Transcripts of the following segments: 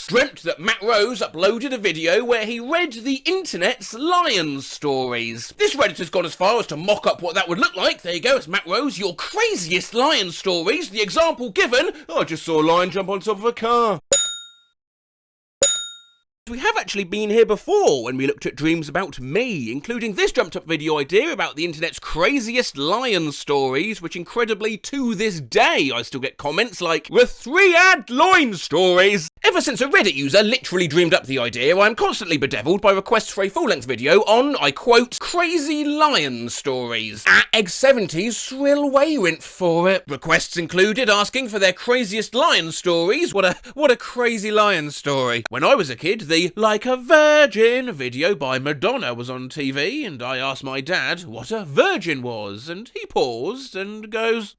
dreamt that Matt Rose uploaded a video where he read the internet's lion stories. This Redditor's gone as far as to mock up what that would look like. There you go, it's Matt Rose, your craziest lion stories. The example given, I just saw a lion jump on top of a car. We have actually been here before when we looked at dreams about me, including this jumped up video idea about the internet's craziest lion stories, which incredibly to this day I still get comments like, the 3-ad loin stories. Ever since a Reddit user literally dreamed up the idea, I am constantly bedeviled by requests for a full-length video on, I quote, crazy lion stories. At Egg70's shrill waywent for it. Requests included asking for their craziest lion stories. What a crazy lion story. When I was a kid, the Like a Virgin video by Madonna was on TV, and I asked my dad what a virgin was, and he paused and goes,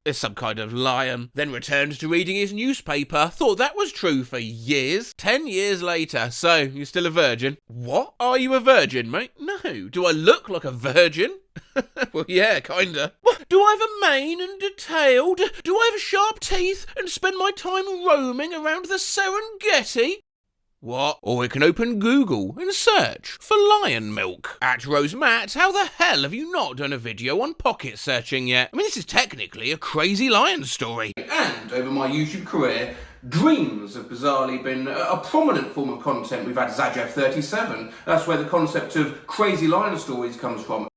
it's some kind of lion. Then returned to reading his newspaper. Thought that was true for years. 10 years later. So, you're still a virgin? What? Are you a virgin, mate? No. Do I look like a virgin? Well, yeah, kinda. Do I have a mane and a tail? Do I have sharp teeth and spend my time roaming around the Serengeti? What? Or we can open Google and search for lion milk. At Rosematt, how the hell have you not done a video on pocket searching yet? I mean, this is technically a crazy lion story. And over my YouTube career, dreams have bizarrely been a prominent form of content. We've had Zajev37. That's where the concept of crazy lion stories comes from.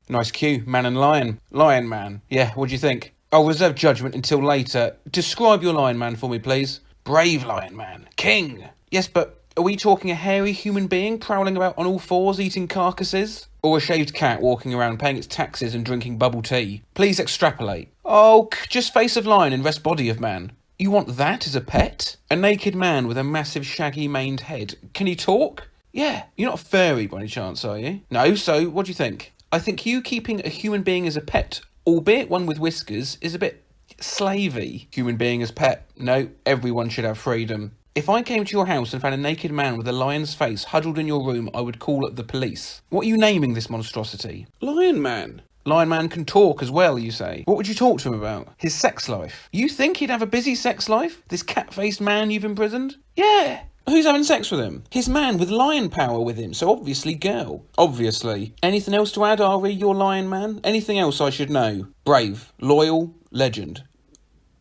Nice cue, man and lion. Lion man. Yeah, what do you think? I'll reserve judgment until later. Describe your lion man for me, please. Brave lion man. King. Yes, but are we talking a hairy human being prowling about on all fours eating carcasses? Or a shaved cat walking around paying its taxes and drinking bubble tea? Please extrapolate. Oh, just face of lion and rest body of man. You want that as a pet? A naked man with a massive shaggy maned head. Can he talk? Yeah, you're not a furry by any chance, are you? No, so what do you think? I think you keeping a human being as a pet, albeit one with whiskers, is a bit slavey. Human being as pet. No, everyone should have freedom. If I came to your house and found a naked man with a lion's face huddled in your room, I would call the police. What are you naming this monstrosity? Lion man. Lion man can talk as well, you say. What would you talk to him about? His sex life. You think he'd have a busy sex life? This cat-faced man you've imprisoned? Yeah. Who's having sex with him? His man with lion power with him, so obviously girl. Obviously. Anything else to add, Ari, your lion man? Anything else I should know? Brave, loyal, legend.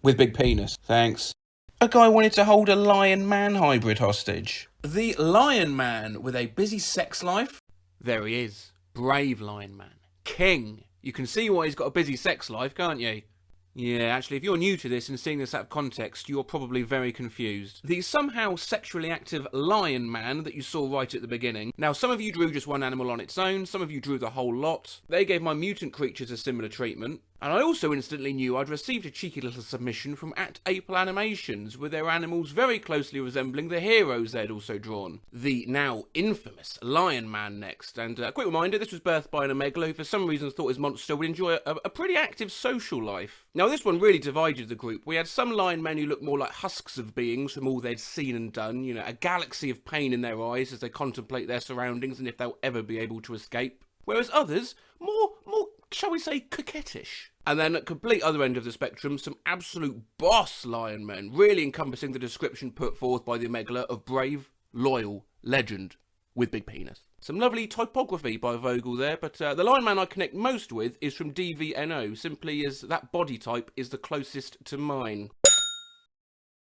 With big penis. Thanks. A guy wanted to hold a lion-man hybrid hostage. The lion man with a busy sex life? There he is. Brave lion man. King. You can see why he's got a busy sex life, can't you? Yeah, actually, if you're new to this and seeing this out of context, you're probably very confused. The somehow sexually active lion man that you saw right at the beginning. Now, some of you drew just one animal on its own, some of you drew the whole lot. They gave my mutant creatures a similar treatment. And I also instantly knew I'd received a cheeky little submission from @Apple_Animations, with their animals very closely resembling the heroes they'd also drawn. The now infamous Lion Man next. And a quick reminder, this was birthed by an Amegala who for some reason thought his monster would enjoy a pretty active social life. Now this one really divided the group. We had some lion men who looked more like husks of beings from all they'd seen and done, you know, a galaxy of pain in their eyes as they contemplate their surroundings and if they'll ever be able to escape. Whereas others, more, shall we say, coquettish. And then at complete other end of the spectrum, some absolute boss lion men, really encompassing the description put forth by the Amegala of brave, loyal, legend, with big penis. Some lovely typography by Vogel there, but the lion man I connect most with is from DVNO, simply as that body type is the closest to mine.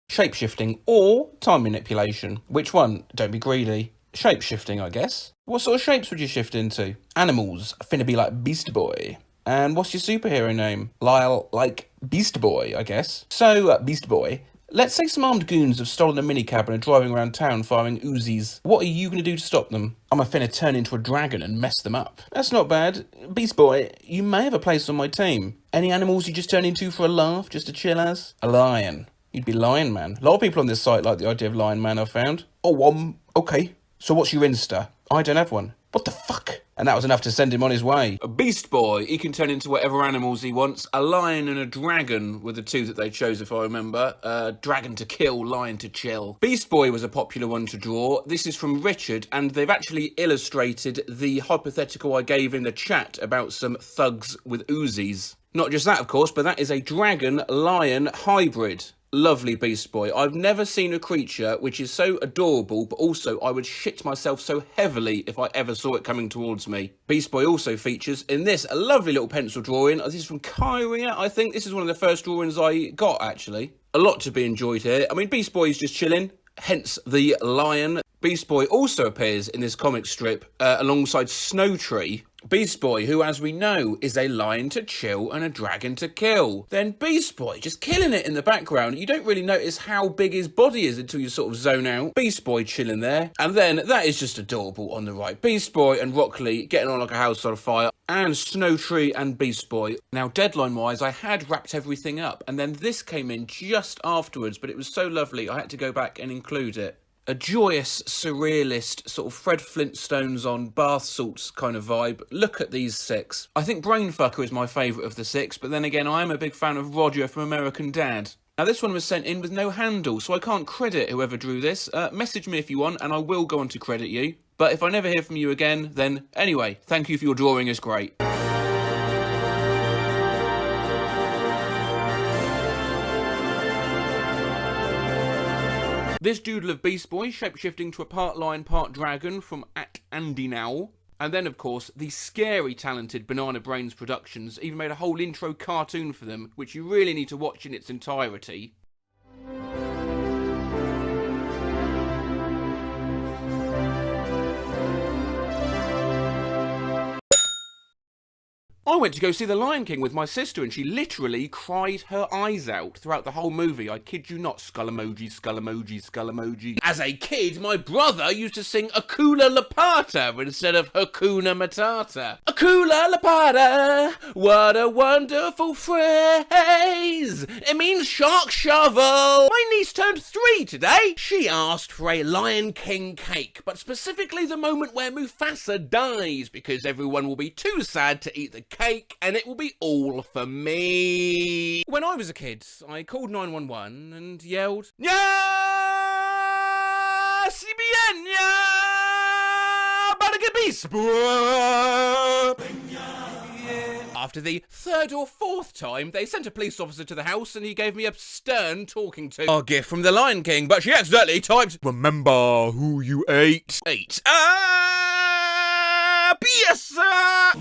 Shapeshifting or time manipulation? Which one? Don't be greedy. Shapeshifting, I guess. What sort of shapes would you shift into? Animals, finna be like Beast Boy. And what's your superhero name? Lyle, like Beast Boy, I guess. So, Beast Boy, let's say some armed goons have stolen a minicab and are driving around town firing Uzis. What are you going to do to stop them? I'm finna turn into a dragon and mess them up. That's not bad. Beast Boy, you may have a place on my team. Any animals you just turn into for a laugh, just to chill as? A lion. You'd be Lion Man. A lot of people on this site like the idea of Lion Man, I've found. Oh, okay. So what's your Insta? I don't have one. What the fuck? And that was enough to send him on his way. A Beast Boy, he can turn into whatever animals he wants. A lion and a dragon were the two that they chose, if I remember. Dragon to kill, lion to chill. Beast Boy was a popular one to draw. This is from Richard, and they've actually illustrated the hypothetical I gave in the chat about some thugs with Uzis. Not just that, of course, but that is a dragon-lion hybrid. Lovely Beast Boy. I've never seen a creature which is so adorable, but also I would shit myself so heavily if I ever saw it coming towards me. Beast Boy also features in this a lovely little pencil drawing. This is from Kyria, I think. This is one of the first drawings I got, actually. A lot to be enjoyed here. I mean, Beast Boy's just chilling, hence the lion. Beast Boy also appears in this comic strip alongside Snow Tree. Beast Boy, who, as we know, is a lion to chill and a dragon to kill. Then Beast Boy, just killing it in the background. You don't really notice how big his body is until you sort of zone out. Beast Boy chilling there. And then, that is just adorable on the right. Beast Boy and Rockley getting on like a house on fire. And Snow Tree and Beast Boy. Now, deadline-wise, I had wrapped everything up. And then this came in just afterwards, but it was so lovely, I had to go back and include it. A joyous, surrealist, sort of Fred Flintstones on bath salts kind of vibe. Look at these 6. I think Brainfucker is my favourite of the 6, but then again, I am a big fan of Roger from American Dad. Now, this one was sent in with no handle, so I can't credit whoever drew this. Message me if you want, and I will go on to credit you. But if I never hear from you again, then anyway, thank you for your drawing, it's great. This doodle of Beast Boy shapeshifting to a part lion, part dragon from @AndyNow. And then, of course, the scary talented Banana Brains Productions even made a whole intro cartoon for them, which you really need to watch in its entirety. I went to go see The Lion King with my sister and she literally cried her eyes out throughout the whole movie. I kid you not. Skull emoji, skull emoji, skull emoji. As a kid, my brother used to sing Akula Lapata instead of Hakuna Matata. Akula Lapata, what a wonderful phrase. It means shark shovel. My niece turned 3 today. She asked for a Lion King cake, but specifically the moment where Mufasa dies, because everyone will be too sad to eat the cake, and it will be all for me. When I was a kid, I called 911 and yelled, "Nya! CBN! Nya! Baragabis!" After the 3rd or 4th time, they sent a police officer to the house and he gave me a stern talking to. A gift from the Lion King, but she accidentally typed, "Remember who you ate." Piesa!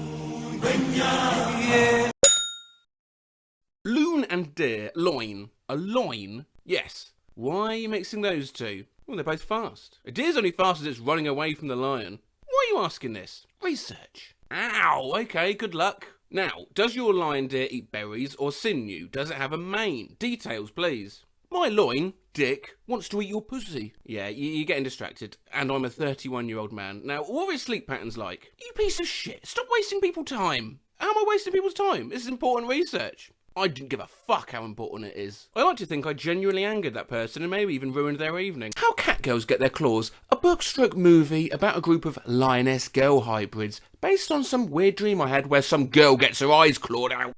Loon and deer, loin. A loin? Yes. Why are you mixing those two? Well, they're both fast. A deer's only fast as it's running away from the lion. Why are you asking this? Research. Ow, okay, good luck. Now, does your lion deer eat berries or sinew? Does it have a mane? Details, please. My loin, Dick, wants to eat your pussy. Yeah, you're getting distracted. And I'm a 31-year-old man. Now, what are his sleep patterns like? You piece of shit. Stop wasting people's time. How am I wasting people's time? This is important research. I didn't give a fuck how important it is. I like to think I genuinely angered that person and maybe even ruined their evening. How cat girls get their claws. A book-stroke movie about a group of lioness girl hybrids based on some weird dream I had where some girl gets her eyes clawed out.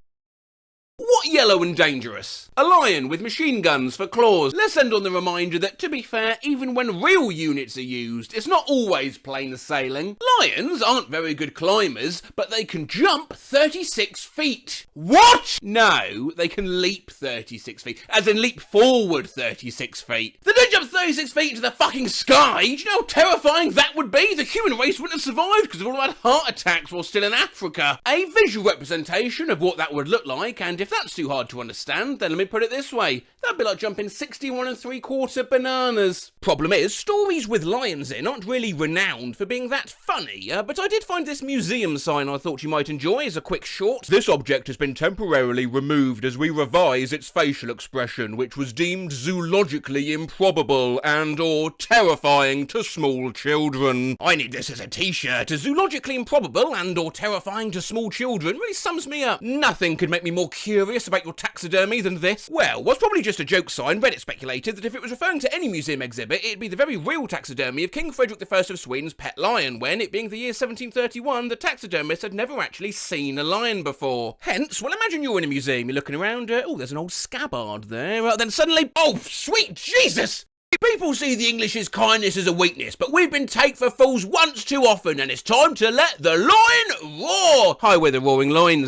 What yellow and dangerous? A lion with machine guns for claws. Let's end on the reminder that, to be fair, even when real units are used, it's not always plain sailing. Lions aren't very good climbers, but they can jump 36 feet. What? No, they can leap 36 feet, as in leap forward 36 feet. They don't jump 36 feet into the fucking sky. Do you know how terrifying that would be? The human race wouldn't have survived because of all had heart attacks while still in Africa. A visual representation of what that would look like, and if that's too hard to understand, then let me put it this way. That'd be like jumping 61 3/4 bananas. Problem is, stories with lions in aren't really renowned for being that funny, but I did find this museum sign I thought you might enjoy as a quick short. This object has been temporarily removed as we revise its facial expression, which was deemed zoologically improbable and or terrifying to small children. I need this as a t-shirt. Zoologically improbable and or terrifying to small children really sums me up. Nothing could make me more curious about your taxidermy than this. Well, was probably just a joke sign. Reddit speculated that if it was referring to any museum exhibit, it'd be the very real taxidermy of King Frederick I of Sweden's pet lion, when, it being the year 1731, the taxidermist had never actually seen a lion before. Hence, well, imagine you're in a museum, you're looking around, oh, there's an old scabbard there, then suddenly, oh, sweet Jesus! People see the English's kindness as a weakness, but we've been take for fools once too often, and it's time to let the lion roar! Hi, we're the Roaring Lions.